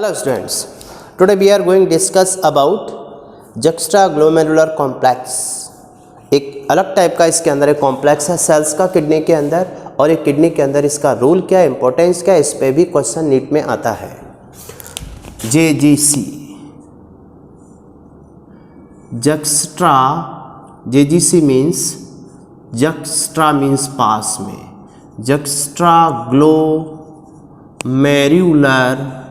Hello students, today we are going to discuss about juxtaglomerular complex। एक अलग type का इसके अंदर एक कॉम्प्लेक्स है सेल्स का किडनी के अंदर, और एक किडनी के अंदर इसका रोल क्या है, इंपॉर्टेंस क्या है, इस पे भी क्वेश्चन नीट में आता है। JGC juxta, JGC means juxta means पास में, जक्स्ट्राग्लोमेरुलर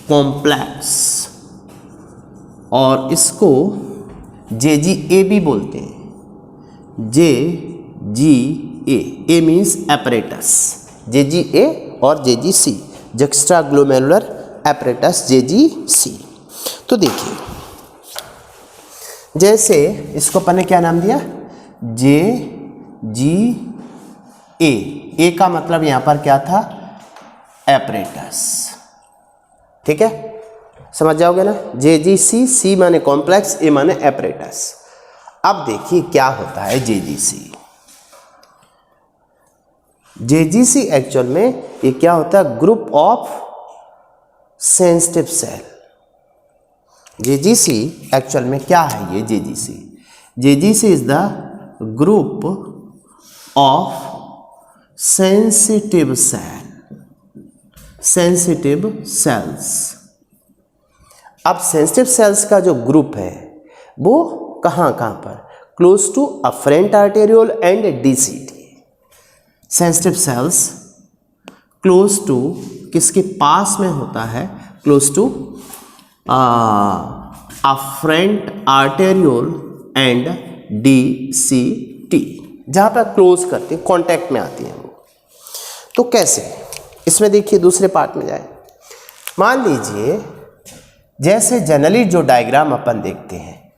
कॉम्प्लेक्स, और इसको JGA भी बोलते हैं। JGA, A means apparatus, JGA और JGC जक्स्ट्राग्लोमेरुलर एपरेटस JGC। तो देखिए, जैसे इसको अपन ने क्या नाम दिया, JGA। A का मतलब यहां पर क्या था, एपरेटस। ठीक है, समझ जाओगे ना। JGC, C माने कॉम्प्लेक्स, A माने एपरेटस। अब देखिए क्या होता है JGC। JGC एक्चुअल में ये क्या होता है, group of sensitive cell. JGC actual में क्या है, ये JGC is the group of sensitive cells. अब सेंसिटिव सेल्स का जो ग्रुप है वो कहाँ पर, close to afferent arteriole and DCT। Sensitive cells close to किसके पास में होता है, close to afferent arteriole and DCT, जहाँ पर क्लोज करते हैं, कॉन्टैक्ट में आती है वो। तो कैसे, इसमें देखिए दूसरे पार्ट में जाए। मान लीजिए जैसे जनरली जो डायग्राम अपन देखते हैं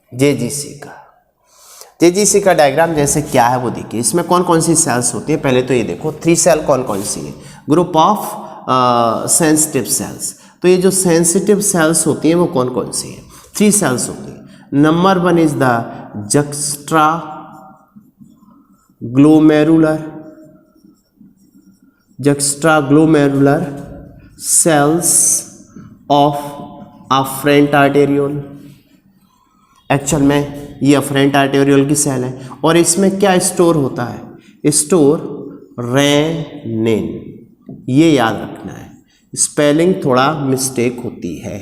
JGC का डायग्राम जैसे क्या है वो देखिए। इसमें कौन कौन सी सेल्स होती है, पहले तो ये देखो 3 सेल कौन कौन सी है, ग्रुप ऑफ सेंसिटिव सेल्स। तो ये जो सेंसिटिव सेल्स होती हैं वो कौन कौन सी है, 3 सेल्स होती है। Number 1 is the juxtaglomeralar cells of afferent arteriole। Actual में ये अफरेंट आर्टेरियोल की सेल है, और इसमें क्या स्टोर होता है, रेनिन। ये याद रखना है, स्पेलिंग थोड़ा मिस्टेक होती है।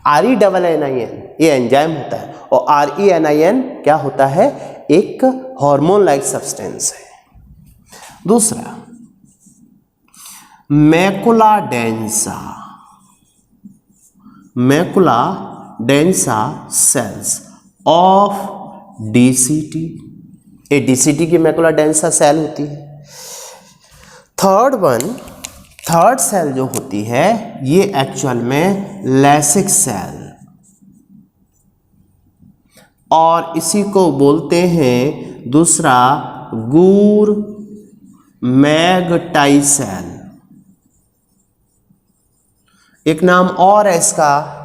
RENNIN ये एंजाइम होता है, और RENIN क्या होता है, एक हार्मोन लाइक सब्सटेंस है। दूसरा macula densa cells of DCT। ये DCT की मैकुला डेंसा सेल होती है। थर्ड सेल जो होती है ये एक्चुअल में लैसिक सेल, और इसी को बोलते हैं दूसरा गूर-मैगटाई सेल। एक नाम और है इसका,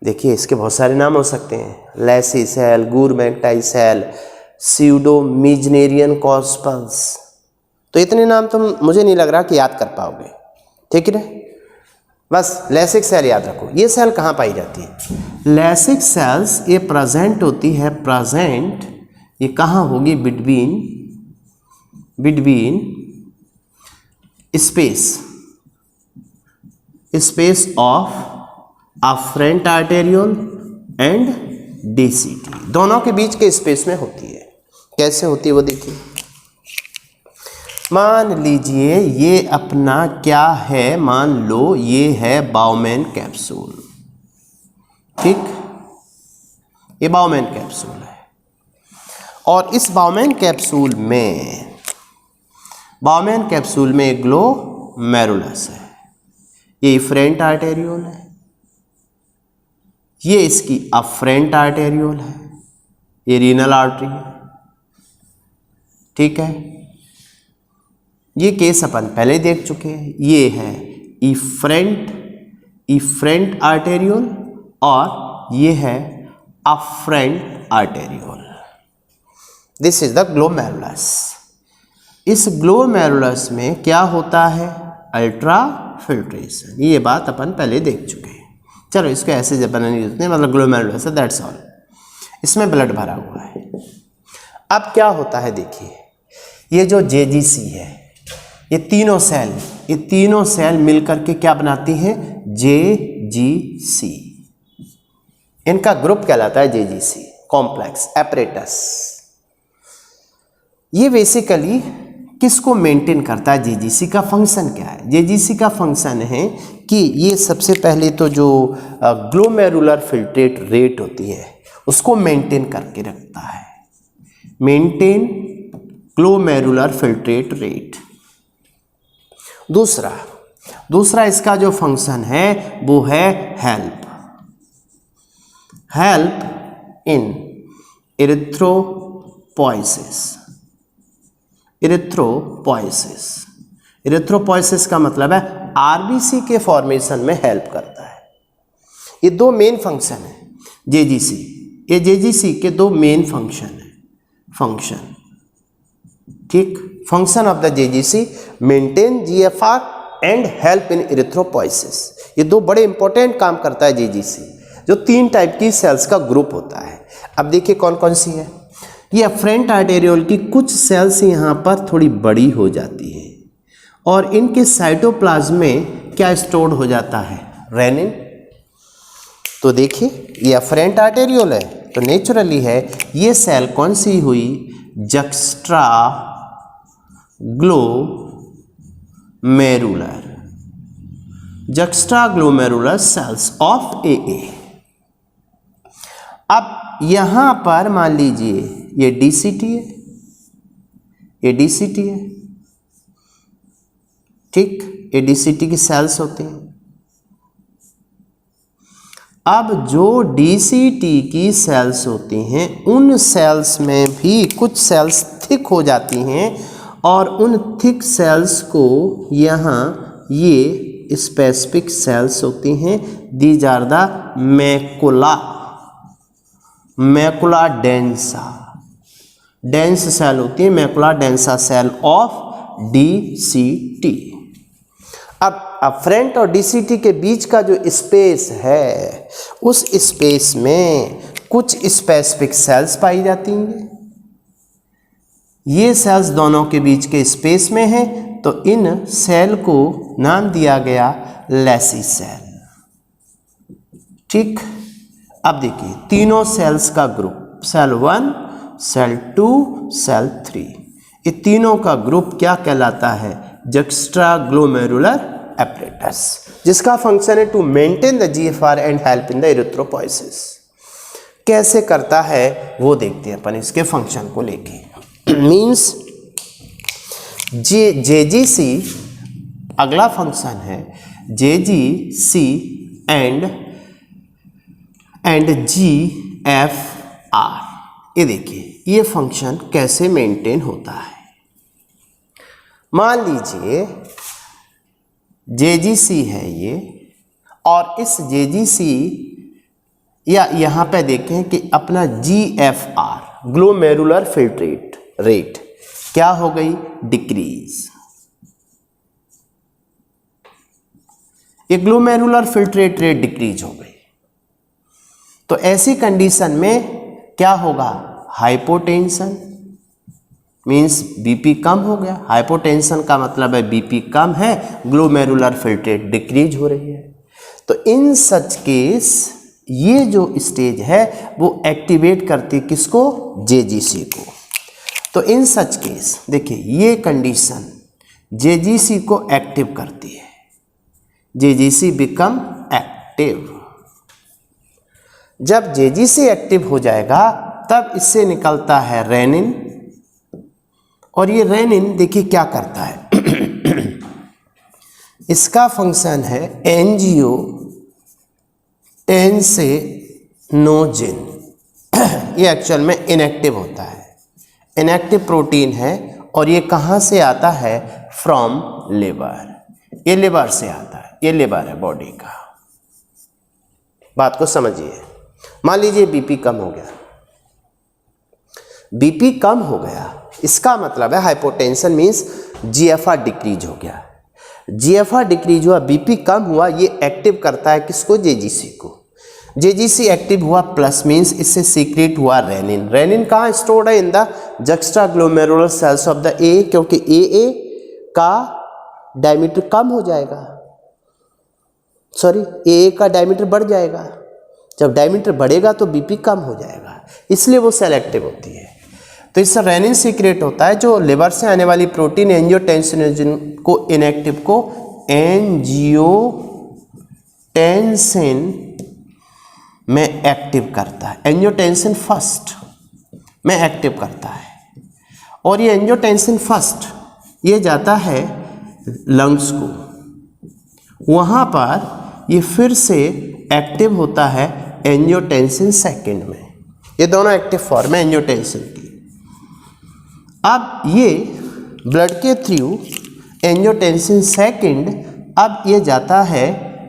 देखिए इसके बहुत सारे नाम हो सकते हैं, लैसी सेल, गूर-मैगटाई सेल, स्यूडोमीजनेरियन कॉस्पल्स। तो इतने नाम तो मुझे नहीं लग रहा कि याद कर पाओगे, ठीक है। बस लैसिक सेल याद रखो। ये सेल कहाँ पाई जाती है, लैसिक सेल्स ये प्रेजेंट होती है, ये कहाँ होगी, between space of afferent arteriole and DCT, दोनों के बीच के स्पेस में होती है। कैसे होती है वो देखिए। मान लीजिए ये अपना क्या है, मान लो ये है बाउमैन कैप्सूल। ठीक, ये बाउमैन कैप्सूल है, और इस बाउमैन कैप्सूल में एक ग्लोमेरुलस है। ये इफरेंट आर्टेरियोल है, ये इसकी अफरेंट आर्टेरियोल है, ये रीनल आर्टरी है। ठीक है, ये केस अपन पहले देख चुके हैं। ये है इफरेंट आर्टेरियोल, और ये है afferent arteriole. This is the glomerulus. इस ग्लोमेरुलस में क्या होता है, अल्ट्रा फिल्ट्रेशन, ये बात अपन पहले देख चुके हैं। चलो इसको ऐसे जब बनाने की नहीं, मतलब ग्लोमेरुलस है, दैट्स ऑल। इसमें ब्लड भरा हुआ है। अब क्या होता है देखिए, ये जो JGC है, ये तीनों सेल मिलकर के क्या बनाती हैं, JGC। इनका ग्रुप कहलाता है JGC, कॉम्प्लेक्स एपरेटस। ये बेसिकली किसको मेंटेन करता है, JGC का फंक्शन क्या है? JGC का फंक्शन है कि ये सबसे पहले तो जो ग्लोमेरुलर फिल्ट्रेट रेट होती है उसको मेंटेन करके रखता है, मेंटेन ग्लोमेरुलर फिल्ट्रेट रेट। दूसरा इसका जो फंक्शन है वो है हेल्प इन इरिथ्रोपोइसिस का मतलब है RBC के फॉर्मेशन में हेल्प करता है। ये दो मेन फंक्शन है JGC, ये JGC के दो मेन फंक्शन है। ठीक, function of the JGC maintain GFR and help in erythropoiesis. ये दो बड़े इंपॉर्टेंट काम करता है JGC, जो 3 टाइप की सेल्स का ग्रुप होता है। अब देखिए कौन कौन सी है। ये अफरेंट आर्टेरियोल की कुछ सेल्स यहाँ पर थोड़ी बड़ी हो जाती है और इनके साइटोप्लाज्म में क्या स्टोर्ड हो जाता है, रेनिन। तो देखिए ये अफरेंट आर्टेरियोल है, तो नेचुरली है ये सेल कौन सी हुई, juxtaglomerular cells of AA। अब यहां पर मान लीजिए ये DCT है, ठीक, ये DCT की सेल्स होते हैं। अब जो DCT की सेल्स होती हैं उन सेल्स में भी कुछ सेल्स थिक हो जाती हैं और उन थिक सेल्स को यहाँ ये स्पेसिफिक सेल्स होती हैं, these are the macula dense cell होती है, macula densa cell of DCT। अब अफरेंट और DCT के बीच का जो स्पेस है उस स्पेस में कुछ स्पेसिफिक सेल्स पाई जाती हैं। ये सेल्स दोनों के बीच के स्पेस में है, तो इन सेल को नाम दिया गया लेसी सेल। ठीक, अब देखिए तीनों सेल्स का ग्रुप, सेल 1, सेल 2, सेल 3, ये तीनों का ग्रुप क्या कहलाता है, जक्स्ट्रा ग्लोमेरुलर एपरेटस, जिसका फंक्शन है to maintain the GFR and help in the erythropoiesis. कैसे करता है वो देखते हैं अपन इसके फंक्शन को लेके। मीन्स JGC, अगला फंक्शन है JGC एंड GFR। ये देखिए ये फंक्शन कैसे मेंटेन होता है। मान लीजिए JGC है ये, और इस JGC या यहाँ पे देखें कि अपना GFR ग्लोमेरुलर फिल्ट्रेट रेट क्या हो गई, डिक्रीज। ये ग्लोमेरुलर फिल्ट्रेट रेट डिक्रीज हो गई, तो ऐसी कंडीशन में क्या होगा, हाइपोटेंशन, मीन्स BP कम हो गया। हाइपोटेंशन का मतलब है BP कम है, ग्लोमेरुलर फिल्ट्रेट डिक्रीज हो रही है। तो इन सच केस ये जो स्टेज है वो एक्टिवेट करती किसको, JGC को। तो इन सच केस देखिए ये कंडीशन JGC को एक्टिव करती है, JGC बिकम एक्टिव। जब JGC एक्टिव हो जाएगा तब इससे निकलता है रेनिन, और ये रेनिन देखिए क्या करता है इसका फंक्शन है एंजियोटेंसिनोजिन। ये एक्चुअल में इनएक्टिव होता है, इनएक्टिव प्रोटीन है, और ये कहाँ से आता है, फ्रॉम लिवर। ये लिवर से आता है, ये लिवर है बॉडी का। बात को समझिए। मान लीजिए BP कम हो गया, BP कम हो गया, इसका मतलब है हाइपोटेंशन मीन्स GFR डिक्रीज हो गया। जीएफआर डिक्रीज हुआ, बीपी कम हुआ, ये एक्टिव करता है किसको? जेजीसी को। जेजीसी एक्टिव हुआ प्लस मीन्स इससे सीक्रेट हुआ रेनिन। रेनिन कहाँ स्टोर्ड है? In the juxtaglomerular cells of the A, क्योंकि ए का डायमीटर कम हो जाएगा, सॉरी ए का डायमीटर बढ़ जाएगा। जब डायमीटर बढ़ेगा तो बीपी कम हो जाएगा, इसलिए वो सेल एक्टिव होती है। तो इससे रेनिन सीक्रेट होता है जो लिवर से आने वाली प्रोटीन एंजियोटेंसिन को इनएक्टिव को एंजियोटेंसिन में एक्टिव करता है। एंजियोटेंसिन फर्स्ट में एक्टिव करता है और ये एंजियोटेंसिन फर्स्ट ये जाता है लंग्स को, वहाँ पर ये फिर से एक्टिव होता है एंजियोटेंसिन सेकेंड में। ये दोनों एक्टिव फॉर्म है एंजियोटेंसिन की। अब ये ब्लड के थ्रू एंजियोटेंसिन सेकेंड अब ये जाता है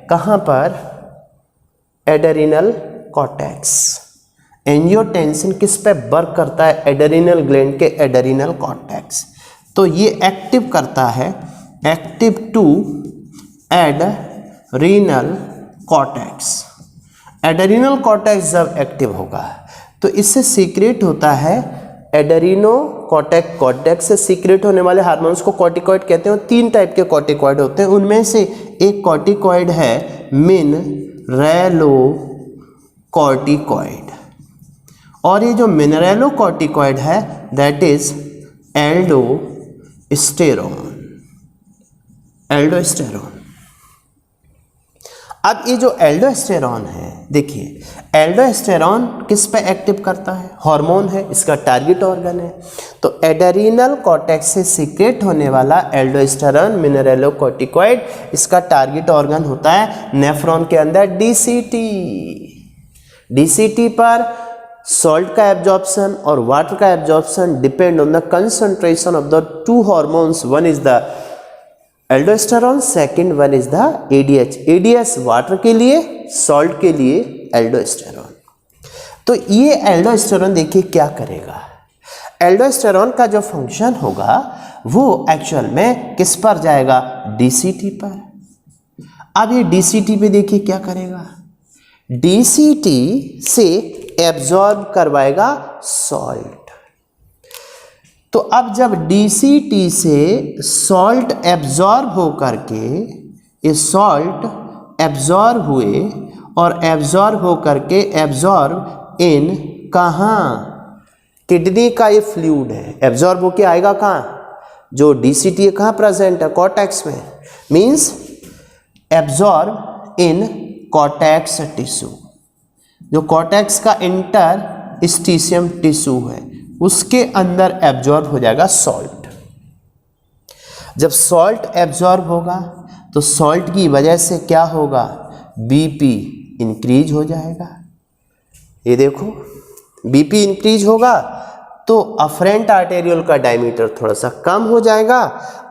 कहाँ पर? Adrenal cortex. एंजियोटेंसिन किस पे वर्क करता है? एड्रेनल ग्लैंड के एड्रेनल कॉर्टेक्स। तो ये एक्टिव करता है, active to adrenal cortex. Adrenal cortex जब एक्टिव होगा तो इससे सीक्रेट होता है एड्रेनो कॉर्टेक्स से सीक्रेट होने वाले हार्मोन्स को कॉर्टिकॉइड कहते हैं। 3 टाइप के कॉर्टिकॉइड होते हैं, उनमें से एक कॉर्टिकॉइड है मिनरेलोकॉर्टिकॉइड, और ये जो मिनरेलोकॉर्टिकॉइड है दैट इज एल्डोस्टेरोन। अब ये जो एल्डोस्टेरोन है, देखिए एल्डोस्टेरोन किस पे एक्टिव करता है? हार्मोन है, इसका टारगेट ऑर्गन है। तो एड्रेनल कॉर्टेक्स से सीक्रेट होने वाला एल्डोस्टेरोन मिनरेलोकॉर्टिकॉइड, इसका टारगेट ऑर्गन होता है नेफ्रॉन के अंदर डीसीटी। डीसीटी पर सॉल्ट का एब्जॉर्प्शन और वाटर का absorption depend on the concentration of the 2 hormones. One is the aldosterone, second one is the ADH. ADH water के लिए, सॉल्ट के लिए एल्डोस्टेरोन। तो ये एल्डोस्टेरोन देखिए क्या करेगा? एल्डोस्टेरोन का जो फंक्शन होगा वो एक्चुअल में किस पर जाएगा? डीसीटी पर। अब ये डीसीटी पे देखिए क्या करेगा? डीसीटी से एब्जॉर्ब करवाएगा सॉल्ट। तो अब जब डीसीटी से सॉल्ट एब्जॉर्ब हो करके, ये सॉल्ट एब्जॉर्ब हुए और एब्जॉर्ब हो करके एब्जॉर्ब इन कहाँ? किडनी का ये फ्लूइड है, एब्जॉर्ब होके आएगा कहाँ? जो डीसीटी है कहाँ प्रेजेंट है? कॉर्टेक्स में। Means absorb in cortex tissue. जो कॉर्टेक्स का इंटरस्टिशियम टिश्यू है उसके अंदर एब्जॉर्ब हो जाएगा सॉल्ट। जब सॉल्ट एब्जॉर्ब होगा तो सॉल्ट की वजह से क्या होगा? बीपी इंक्रीज हो जाएगा। ये देखो बीपी इंक्रीज होगा तो अफरेंट आर्टेरियल का डायमीटर थोड़ा सा कम हो जाएगा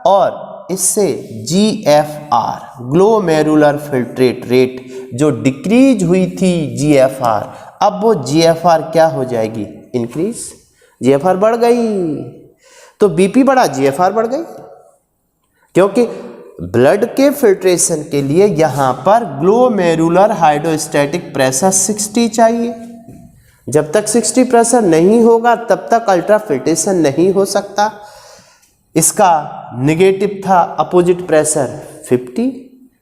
और इससे जीएफआर ग्लोमेरुलर फिल्ट्रेट रेट जो डिक्रीज हुई थी जीएफआर, अब वो जीएफआर क्या हो जाएगी? इंक्रीज। जीएफआर बढ़ गई तो बीपी बढ़ा, जीएफआर बढ़ गई, क्योंकि ब्लड के फिल्ट्रेशन के लिए यहां पर ग्लोमेरुलर हाइड्रोस्टैटिक प्रेशर 60 चाहिए। जब तक 60 प्रेशर नहीं होगा तब तक अल्ट्रा फिल्ट्रेशन नहीं हो सकता। इसका नेगेटिव था अपोजिट प्रेशर 50,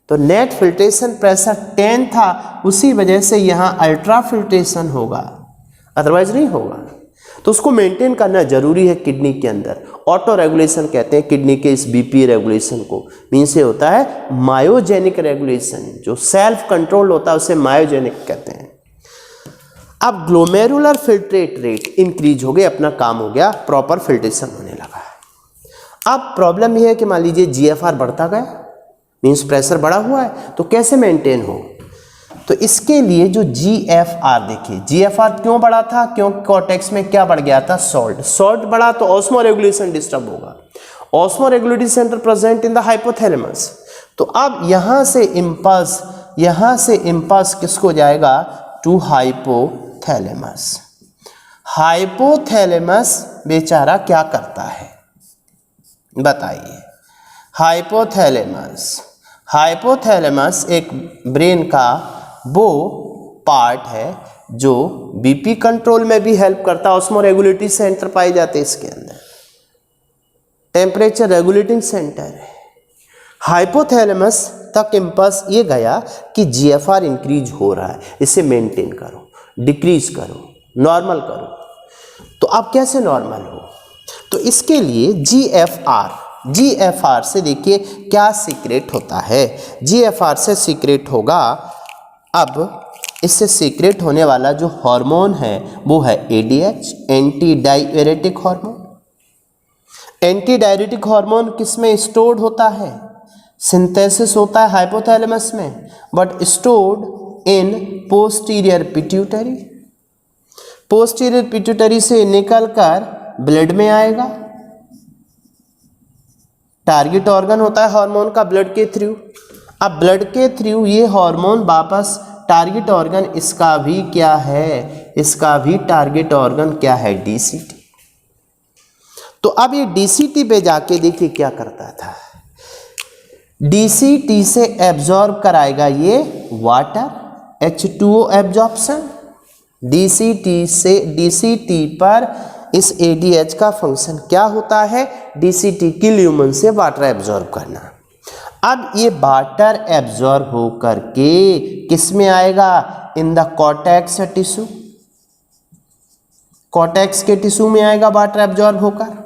तो नेट फिल्ट्रेशन प्रेशर 10 था, उसी वजह से यहां अल्ट्रा फिल्ट्रेशन होगा, अदरवाइज नहीं होगा। तो उसको मेंटेन करना जरूरी है किडनी के अंदर। ऑटो रेगुलेशन कहते हैं किडनी के इस बीपी रेगुलेशन को। मीन से होता है मायोजेनिक रेगुलेशन, जो सेल्फ कंट्रोल होता है उसे मायोजेनिक कहते हैं। अब ग्लोमेरुलर फिल्ट्रेट रेट इंक्रीज हो गया, अपना काम हो गया, प्रॉपर फिल्ट्रेशन होने लगा। अब प्रॉब्लम यह है कि मान लीजिए जीएफआर बढ़ता गया, मीन्स प्रेशर बढ़ा हुआ है, तो कैसे मेंटेन हो? तो इसके लिए जो जीएफआर देखिए, जीएफआर क्यों बढ़ा था? क्योंकि कॉर्टेक्स में क्या बढ़ गया था? सॉल्ट। सॉल्ट बढ़ा तो ऑस्मो रेगुलेशन डिस्टर्ब होगा। Osmo regulatory centre present in the hypothalamus. तो अब यहां से इंपल्स किसको जाएगा? To hypothalamus. हाइपोथैलेमस बेचारा क्या करता है बताइए? हाइपोथैलेमस, हाइपोथैलेमस एक ब्रेन का वो पार्ट है जो बीपी कंट्रोल में भी हेल्प करता है। ऑस्मोरेगुलेटरी सेंटर पाए जाते हैं इसके अंदर, टेम्परेचर रेगुलेटिंग सेंटर है। हाइपोथैलेमस तक इम्पल्स ये गया कि जीएफआर इंक्रीज हो रहा है, इसे मेंटेन करो, डिक्रीज करो, नॉर्मल करो। तो अब कैसे नॉर्मल हो? तो इसके लिए जीएफआर से देखिए क्या सीक्रेट होता है। जीएफआर से सीक्रेट होगा, अब इससे सीक्रेट होने वाला जो हार्मोन है वो है ADH, anti diuretic hormone. Anti diuretic hormone किस में स्टोर्ड होता है? सिंथेसिस होता है हाइपोथैलेमस में, but stored in posterior pituitary. Posterior pituitary से निकलकर ब्लड में आएगा। टारगेट ऑर्गन होता है हार्मोन का ब्लड के थ्रू। अब ब्लड के थ्रू ये हार्मोन वापस टारगेट ऑर्गन, इसका भी क्या है? इसका भी टारगेट ऑर्गन क्या है? डीसीटी। तो अब ये डीसीटी पे जाके देखिए क्या करता था। डीसीटी से एब्जॉर्ब कराएगा ये वाटर, H2O एब्जॉर्प्शन। डीसीटी पर इस एडीएच का फंक्शन क्या होता है? डीसीटी की ल्यूमन से वाटर एब्जॉर्ब करना। अब ये वाटर एब्जॉर्ब हो करके किस में आएगा? In the cortex tissue. Cortex के टिश्यू में आएगा वाटर एब्जॉर्ब होकर,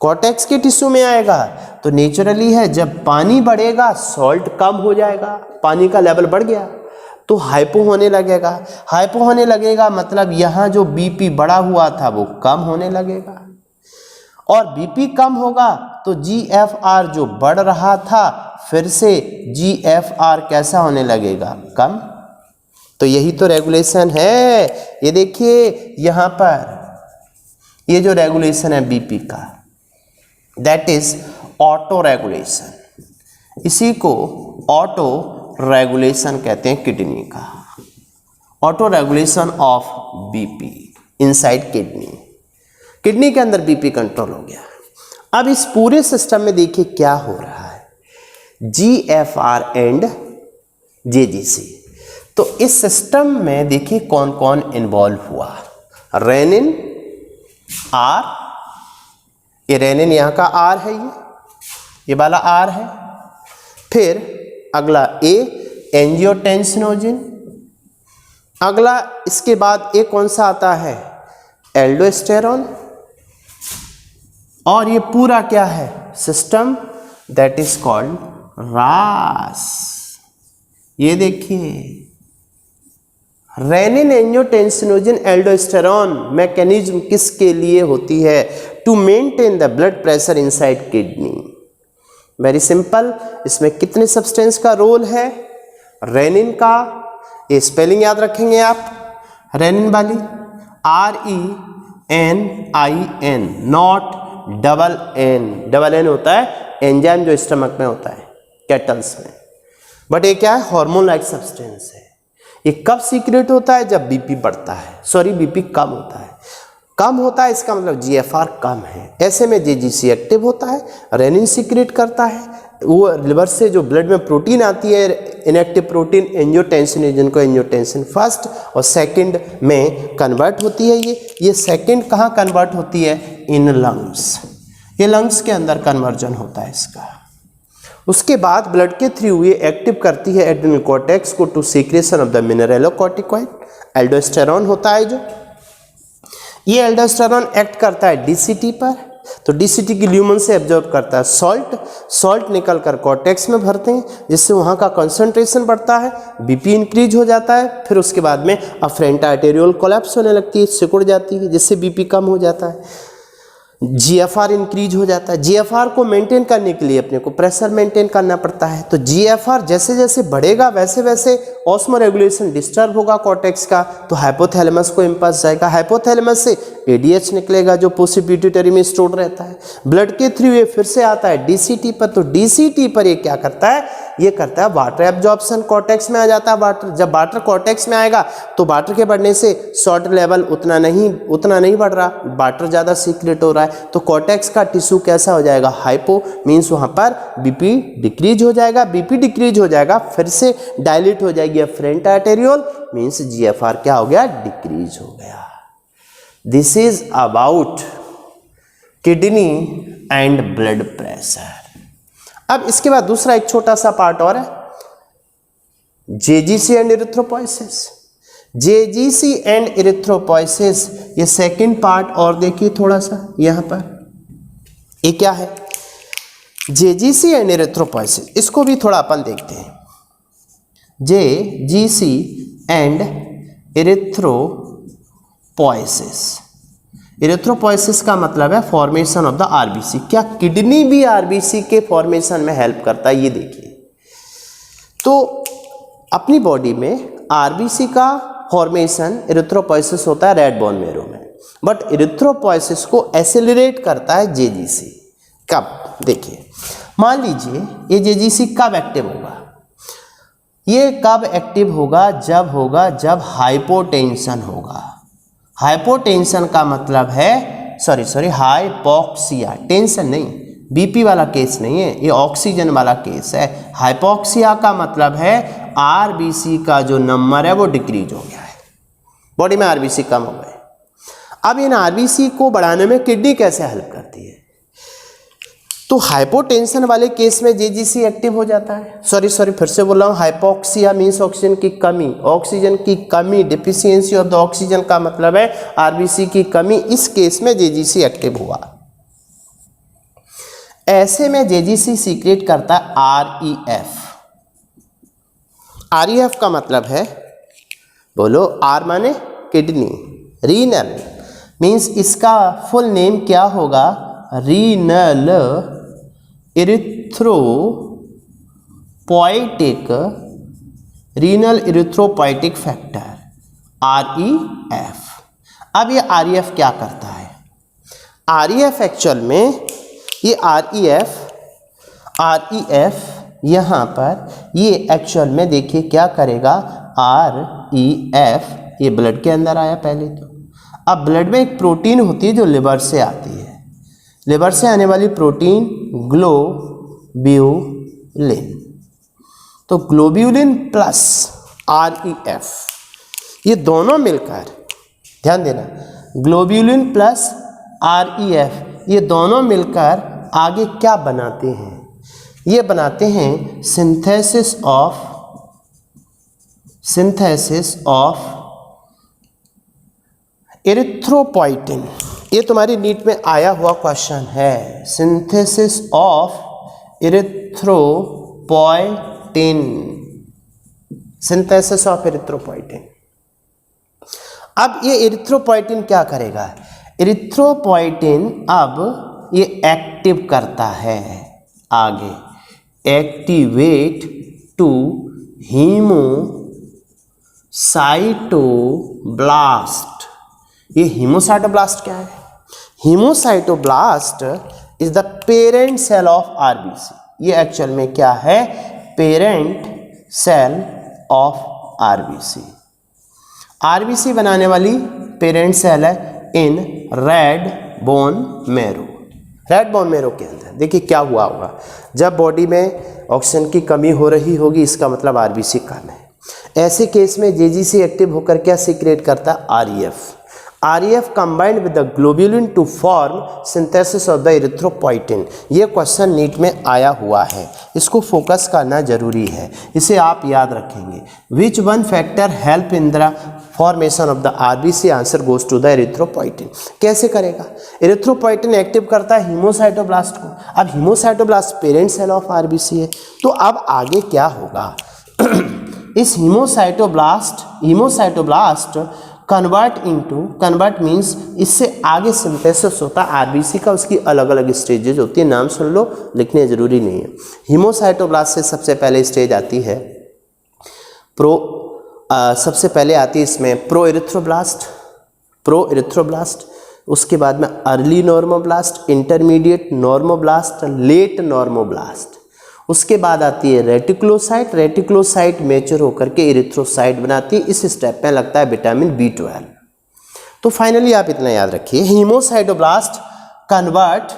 कॉर्टेक्स के टिश्यू में आएगा। तो नेचुरली है, जब पानी बढ़ेगा सॉल्ट कम हो जाएगा, पानी का लेवल बढ़ गया तो हाइपो होने लगेगा। हाइपो होने लगेगा मतलब यहाँ जो बीपी बढ़ा हुआ था वो कम होने लगेगा, और बीपी कम होगा तो जीएफआर जो बढ़ रहा था फिर से जीएफआर कैसा होने लगेगा? कम। तो यही तो रेगुलेशन है। ये देखिए यहाँ पर ये जो रेगुलेशन है बीपी का, दैट इज ऑटो रेगुलेशन। इसी को ऑटो रेगुलेशन कहते हैं किडनी का। Auto regulation of BP inside kidney. Kidney के अंदर बीपी कंट्रोल हो गया। अब इस पूरे सिस्टम में देखिए क्या हो रहा है, जीएफआर एंड जेजीसी। तो इस सिस्टम में देखिए कौन कौन इन्वॉल्व हुआ। रेनिन, आर, ये रेनिन यहाँ का आर है, ये वाला आर है। फिर अगला ए, एंजियोटेंसिनोजिन। अगला इसके बाद ए कौन सा आता है? एल्डोस्टेरॉन। और ये पूरा क्या है? सिस्टम दैट इज कॉल्ड रास। ये देखिए रेनिन, एंजियोटेंसिनोजिन, एल्डोस्टेरॉन मैकेनिज्म किसके लिए होती है? To maintain the blood pressure inside kidney. Very simple. इसमें कितने सब्सटेंस का रोल है? रेनिन का, ये स्पेलिंग याद रखेंगे आप, रेनिन वाली RENIN, not double N. Double N होता है एंजाइम जो स्टमक में होता है कैटल्स में, बट ये क्या है? हार्मोन लाइक सब्सटेंस है। ये कब सीक्रेट होता है? जब बीपी बढ़ता है, सॉरी बीपी कम होता है। कम होता है इसका मतलब जीएफआर कम है। ऐसे में जेजीसी एक्टिव होता है, रेनिन सीक्रेट करता है, वो लिवर से जो ब्लड में प्रोटीन आती है इनएक्टिव प्रोटीन एंजियोटेंसिनोजन को एंजियोटेंसिन फर्स्ट और सेकंड में कन्वर्ट होती है। ये सेकंड कहाँ कन्वर्ट होती है? In lungs. ये लंग्स के अंदर कन्वर्जन होता है इसका। उसके बाद ब्लड के थ्रू ये एक्टिव करती है एड्रेनल कॉर्टेक्स को to secretion of the mineralocorticoid. Aldosterone होता है जो, ये एल्डोस्टेरॉन एक्ट करता है डीसीटी पर, तो डीसीटी की ल्यूमन से एब्जॉर्ब करता है सॉल्ट निकल कर कॉर्टेक्स में भरते हैं, जिससे वहाँ का कंसंट्रेशन बढ़ता है, बीपी इंक्रीज हो जाता है। फिर उसके बाद में अफरेंट आर्टेरियोल कोलैप्स होने लगती है, सिकुड़ जाती है, जिससे बीपी कम हो जाता है, जीएफआर इंक्रीज हो जाता है। जीएफआर को मेंटेन करने के लिए अपने को प्रेशर मेंटेन करना पड़ता है। तो जीएफआर जैसे जैसे बढ़ेगा वैसे वैसे ऑस्मो रेगुलेशन डिस्टर्ब होगा कॉर्टेक्स का, तो हाइपोथैलेमस को इम्पल्स जाएगा। हाइपोथैलेमस से एडीएच निकलेगा जो पोस्टीपिट्यूटरी में स्टोर रहता है। ब्लड के थ्रू ये फिर से आता है डीसीटी पर, तो डीसीटी पर ये क्या करता है? ये करता है वाटर एब्जॉर्प्शन, कॉर्टेक्स में आ जाता है वाटर। जब वाटर कॉर्टेक्स में आएगा तो वाटर के बढ़ने से सॉल्ट लेवल उतना नहीं बढ़ रहा, वाटर ज़्यादा सीक्रेट हो रहा है, तो कॉर्टेक्स का टिश्यू कैसा हो जाएगा, हाइपो, मीन्स वहाँ पर बीपी डिक्रीज हो जाएगा। बीपी डिक्रीज हो जाएगा, फिर से डायलेट हो जाएगी अफरेंट आर्टेरियोल, मीन्स जीएफआर क्या हो गया, डिक्रीज हो गया। This is about kidney and blood pressure. अब इसके बाद दूसरा एक छोटा सा पार्ट और है, जेजीसी एंड इरिथ्रोपोइसिस। जेजीसी एंड इरिथ्रोपोइसिस, ये सेकंड पार्ट और देखिए थोड़ा सा यहां पर, ये क्या है, जेजीसी एंड इरिथ्रोपोइसिस, इसको भी थोड़ा अपन देखते हैं। जेजीसी एंड इरिथ्रोपोइसिस, इरिथ्रोपोइसिस का मतलब है फॉर्मेशन ऑफ द आरबीसी। क्या किडनी भी आरबीसी के फॉर्मेशन में हेल्प करता है, ये देखिए। तो अपनी बॉडी में आरबीसी का फॉर्मेशन इरिथ्रोपोइसिस होता है रेड बोन मेरो में, बट इरिथ्रोपोइसिस को एसेलरेट करता है जेजीसी। कब, देखिए मान लीजिए ये जेजीसी कब एक्टिव होगा, ये कब एक्टिव होगा, जब हाइपोटेंशन होगा। हाइपोटेंशन का मतलब है हाइपोक्सिया, टेंशन नहीं, बीपी वाला केस नहीं है, ये ऑक्सीजन वाला केस है। हाइपोक्सिया का मतलब है आरबीसी का जो नंबर है वो डिक्रीज हो गया है, बॉडी में आरबीसी कम हो गए। अब इन आरबीसी को बढ़ाने में किडनी कैसे हेल्प करती है, तो हाइपोटेंशन वाले केस में जेजीसी एक्टिव हो जाता है। फिर से बोल रहा हूँ, हाइपोक्सिया मीन्स ऑक्सीजन की कमी, डिफिशियंसी ऑफ द ऑक्सीजन का मतलब है आरबीसी की कमी। इस केस में जेजीसी एक्टिव हुआ, ऐसे में जेजीसी सीक्रेट करता है आरईएफ। आरईएफ का मतलब है, बोलो, आर माने किडनी, रीनल मीन्स इसका फुल नेम क्या होगा, रीनल इरिथ्रोपोइटिक फैक्टर, आरईएफ। अब ये आरईएफ क्या करता है, आरईएफ एक्चुअल में ये आरईएफ यहाँ पर ये एक्चुअल में देखिए क्या करेगा, आरईएफ ये ब्लड के अंदर आया पहले तो। अब ब्लड में एक प्रोटीन होती है जो लिवर से आती है, लिवर से आने वाली प्रोटीन ग्लोब्यूलिन। तो ग्लोब्यूलिन प्लस आरईएफ ये दोनों मिलकर, ध्यान देना, ग्लोब्यूलिन प्लस आरईएफ ये दोनों मिलकर आगे क्या बनाते हैं, ये बनाते हैं सिंथेसिस ऑफ इरिथ्रोपोइटिन। ये तुम्हारी नीट में आया हुआ क्वेश्चन है, synthesis of erythropoietin, synthesis of erythropoietin. अब ये इरिथ्रोपोइटिन क्या करेगा, इरिथ्रोपोइटिन अब ये एक्टिव करता है आगे, एक्टिवेट टू हीमोसाइटोब्लास्ट। ये हीमोसाइटोब्लास्ट क्या है, haemocytoblast is the parent cell of RBC. ये एक्चुअल में क्या है, parent cell of RBC. RBC बनाने वाली पेरेंट सेल है in red bone marrow. Red bone marrow के अंदर देखिए क्या हुआ होगा, जब बॉडी में ऑक्सीजन की कमी हो रही होगी, इसका मतलब आरबीसी कम है। ऐसे केस में जेजीसी एक्टिव होकर क्या सीक्रेट करता है, REF. REF combined with the globulin to form synthesis of the erythropoietin. ये क्वेश्चन नीट में आया हुआ है, इसको फोकस करना जरूरी है, इसे आप याद रखेंगे। Which one factor help in the formation of the RBC, answer goes to the erythropoietin. कैसे करेगा, इरिथ्रोपोइटिन एक्टिव करता है हीमोसाइटोब्लास्ट को। अब hemocytoblast parent cell of RBC है, तो अब आगे क्या होगा इस हीमोसाइटोब्लास्ट कन्वर्ट मीन्स इससे आगे सिंथेसिस होता है आरबीसी का, उसकी अलग अलग स्टेजेज होती है, नाम सुन लो, लिखने जरूरी नहीं है। हीमोसाइटोब्लास्ट से सबसे पहले स्टेज आती है सबसे पहले आती है इसमें प्रो इरिथ्रोब्लास्ट, उसके बाद में early normoblast, intermediate normoblast, late normoblast, उसके बाद आती है रेटिकुलोसाइट, रेटिकुलोसाइट मैच्योर होकर के इरिथ्रोसाइट बनाती है। इस स्टेप में लगता है विटामिन B12। तो फाइनली आप इतना याद रखिए, हीमोसाइटोब्लास्ट कन्वर्ट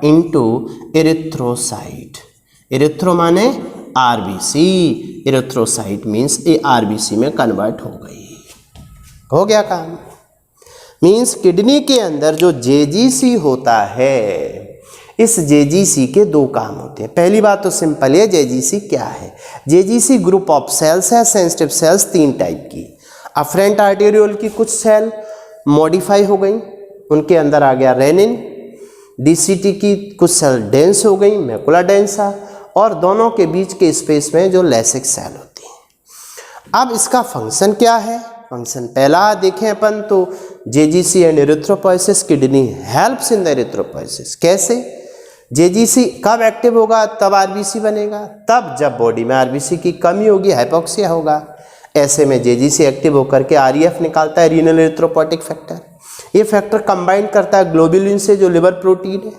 इनटू इरिथ्रोसाइट। इरिथ्रो माने आरबीसी, इरिथ्रोसाइट मीन्स ये आरबीसी में कन्वर्ट हो गई। हो गया काम। मीन्स किडनी के अंदर जो जेजीसी होता है, इस जेजीसी के दो काम होते हैं। पहली बात तो सिंपल है, जेजीसी क्या है? जेजीसी ग्रुप ऑफ सेल्स है, सेंसिटिव सेल्स 3 टाइप की। अफरेंट आर्टेरियोल की कुछ सेल मॉडिफाई हो गई, उनके अंदर आ गया रेनिन। डीसीटी की कुछ सेल डेंस हो गई, मैकुला डेंसा, और दोनों के बीच के स्पेस में जो लेसिक सेल होती है। अब इसका फंक्शन क्या है? फंक्शन पहला देखें अपन तो JGC and erythropoiesis, kidney helps in the erythropoiesis. कैसे? जेजीसी कब एक्टिव होगा? तब आरबीसी बनेगा, तब जब बॉडी में आरबीसी की कमी होगी, हाइपोक्सिया होगा। ऐसे में जेजीसी एक्टिव होकर के आरईएफ निकालता है, रीनल इरिथ्रोपोइटिक फैक्टर। ये फैक्टर कंबाइन करता है ग्लोबुलिन से, जो लिवर प्रोटीन है,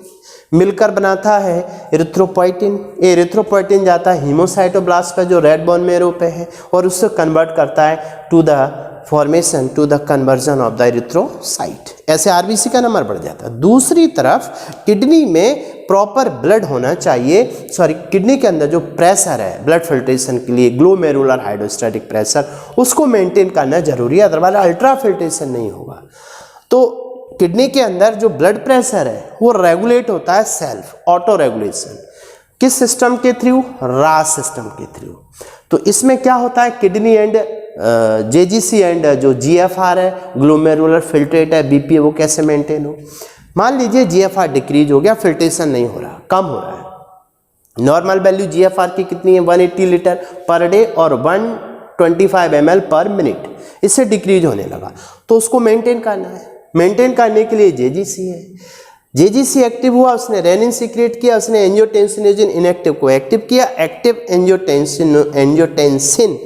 मिलकर बनाता है इरिथ्रोपोइटिन। ये इरिथ्रोपोइटिन जाता है हीमोसाइटोब्लास्ट पे, जो रेड बोन मेरो पे है, और उससे कन्वर्ट करता है to the conversion of the erythrocyte. ऐसे आरबीसी का नंबर बढ़ जाता है। दूसरी तरफ किडनी में प्रॉपर ब्लड होना चाहिए, किडनी के अंदर जो प्रेशर है ब्लड फिल्ट्रेशन के लिए, ग्लोमेरुलर हाइड्रोस्टैटिक प्रेशर, उसको मेंटेन करना जरूरी है, अदरवाइज अल्ट्रा फिल्ट्रेशन नहीं होगा। तो किडनी के अंदर जो ब्लड प्रेशर है वो रेगुलेट होता है सेल्फ, ऑटो रेगुलेशन। किस सिस्टम के थ्रू? रास सिस्टम के थ्रू। तो इसमें क्या होता है, किडनी एंड जेजीसी एंड जो जीएफआर है, ग्लोमेरुलर फिल्ट्रेट है, बीपी है, वो कैसे मेंटेन हो? मान लीजिए जीएफआर डिक्रीज हो गया, फिल्ट्रेशन नहीं हो रहा, कम हो रहा है। नॉर्मल वैल्यू जीएफआर की कितनी है? 180 लीटर पर डे और 125 ml पर मिनट। इससे डिक्रीज होने लगा, तो उसको मेंटेन करना है। मेंटेन करने के लिए जेजीसी है। जेजीसी एक्टिव हुआ, उसने रेनिन सीक्रेट किया, उसने एंजियोटेंसिनोजन इनएक्टिव को एक्टिव किया। एक्टिव एंजियोटेंसिन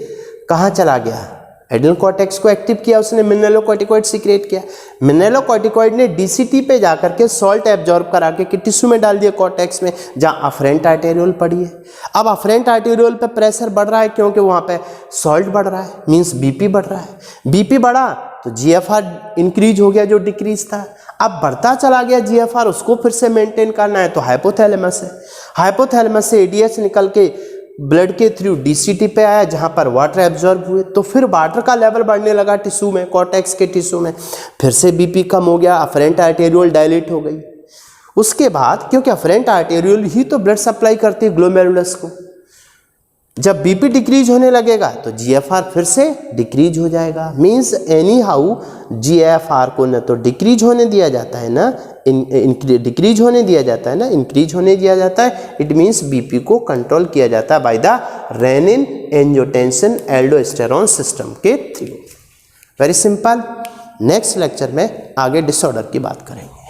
कहाँ चला गया? एड्रेनल कॉर्टेक्स को एक्टिव किया, उसने मिनरलोकॉर्टिकॉइड सीक्रेट किया। मिनरलोकॉर्टिकॉइड ने डीसीटी पे जाकर के सॉल्ट एब्जॉर्ब करा के टिश्यू में डाल दिया, कॉर्टेक्स में, जहाँ अफरेंट आर्टेरियोल पड़ी है। अब अफरेंट आर्टेरियोल पे प्रेशर बढ़ रहा है, क्योंकि वहाँ पे सॉल्ट बढ़ रहा है, मीन्स बीपी बढ़ रहा है। बीपी बढ़ा तो जीएफआर इंक्रीज हो गया, जो डिक्रीज था। अब बढ़ता चला गया जीएफआर, उसको फिर से मेंटेन करना है, तो हाइपोथैलेमस है। हाइपोथैलेमस से एडीएच निकल के ब्लड के थ्रू डीसीटी पे आया, जहां पर वाटर एब्जॉर्ब हुए, तो फिर वाटर का लेवल बढ़ने लगा टिश्यू में, कॉर्टेक्स के टिश्यू में। फिर से बीपी कम हो गया, अफरेंट आर्टेरियोल डायलेट हो गई। उसके बाद, क्योंकि अफरेंट आर्टेरियोल ही तो ब्लड सप्लाई करती है ग्लोमेरुलस को, जब बीपी डिक्रीज होने लगेगा तो जीएफआर फिर से डिक्रीज हो जाएगा। मीन्स एनी हाउ जीएफआर को न तो डिक्रीज होने दिया जाता है, ना डिक्रीज होने दिया जाता है, ना इंक्रीज होने दिया जाता है। इट मीन्स बीपी को कंट्रोल किया जाता है by the renin angiotensin aldosterone system के through. Very simple. Next lecture में आगे डिसऑर्डर की बात करेंगे।